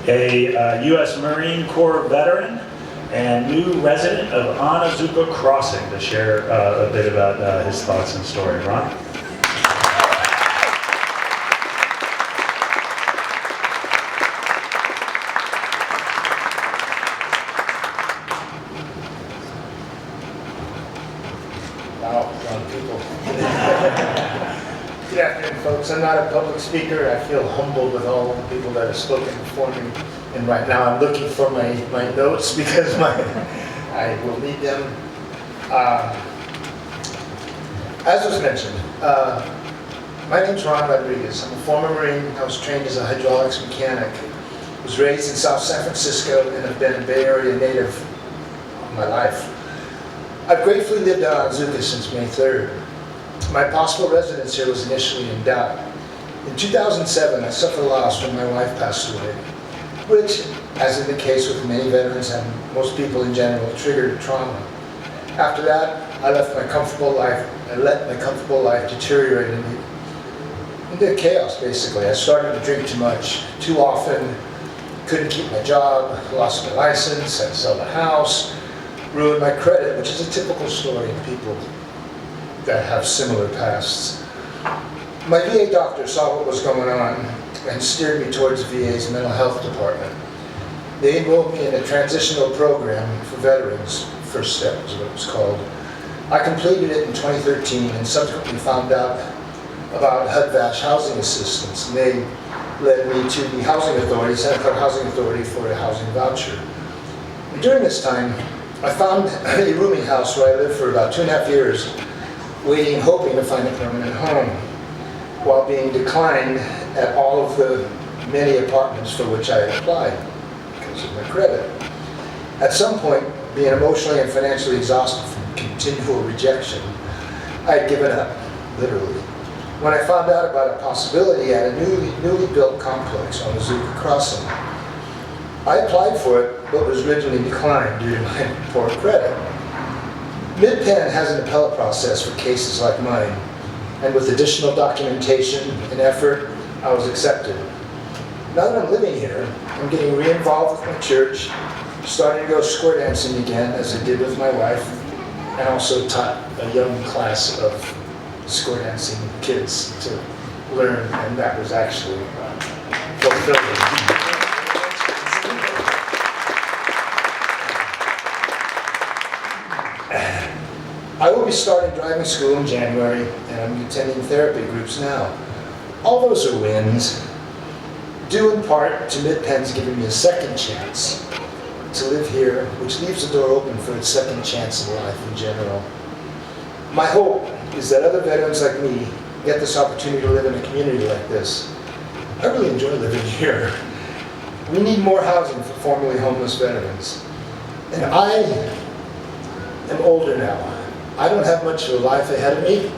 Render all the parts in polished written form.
a U.S. Marine Corp veteran and new resident of Onizuka Crossing, to share a bit about his thoughts and story. Ron? Wow, a lot of people. Good afternoon, folks. I'm not a public speaker. I feel humbled with all the people that have spoken before me. And right now I'm looking for my notes because I will need them. As was mentioned, my name's Ron Rodriguez. I'm a former Marine. I was trained as a hydraulics mechanic. Was raised in South San Francisco and have been a Bay Area native all my life. I've gratefully lived on Onizuka since May 3rd. My possible residence here was initially in doubt. In 2007, I suffered a loss when my wife passed away, which, as in the case with many veterans and most people in general, triggered trauma. After that, I let my comfortable life deteriorate into chaos, basically. I started to drink too much, too often, couldn't keep my job, lost my license, had to sell the house, ruined my credit, which is a typical story of people that have similar pasts. My VA doctor saw what was going on and steered me towards the VA's mental health department. They enrolled me in a transitional program for veterans. First Step is what it was called. I completed it in 2013 and subsequently found out about HUD-VASH housing assistance, and they led me to the Housing Authority, Santa Clara Housing Authority, for a housing voucher. And during this time, I found a rooming house where I lived for about 2.5 years, waiting and hoping to find a permanent home, while being declined at all of the many apartments for which I had applied because of my credit. At some point, being emotionally and financially exhausted from continual rejection, I had given up, literally. When I found out about a possibility at a newly built complex on Onizuka Crossing, I applied for it, but was originally declined due to my poor credit. Mid-Penn has an appellate process for cases like mine, and with additional documentation and effort, I was accepted. Now that I'm living here, I'm getting re-involved with my church, starting to go square dancing again, as I did with my wife, and also taught a young class of square dancing kids to learn, and that was actually fulfilling. I will be starting driving school in January, and I'm attending therapy groups now. All those are wins, due in part to Mid-Penn's giving me a second chance to live here, which leaves the door open for its second chance in life in general. My hope is that other veterans like me get this opportunity to live in a community like this. I really enjoy living here. We need more housing for formerly homeless veterans. And I am older now. I don't have much of a life ahead of me,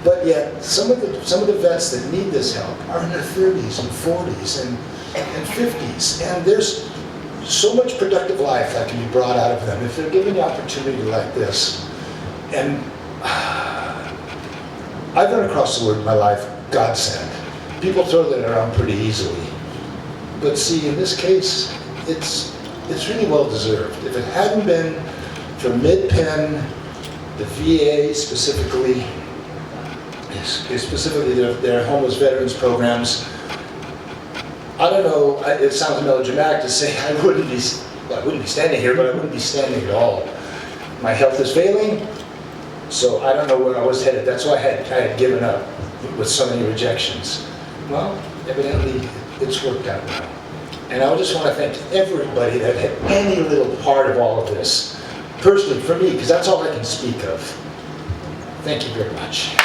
but yet some of the vets that need this help are in their 30s and 40s and 50s, and there's so much productive life that can be brought out of them if they're given the opportunity like this. And I've run across the word in my life, godsend. People throw that around pretty easily, but see, in this case, it's really well deserved. If it hadn't been for Mid-Penn, the VA specifically their homeless veterans programs, I don't know, it sounds melodramatic to say I wouldn't be standing here, but I wouldn't be standing at all. My health is failing, so I don't know where I was headed. That's why I had given up with so many rejections. Well, evidently it's worked out now. And I just want to thank everybody that had any little part of all of this, personally for me, because that's all I can speak of. Thank you very much.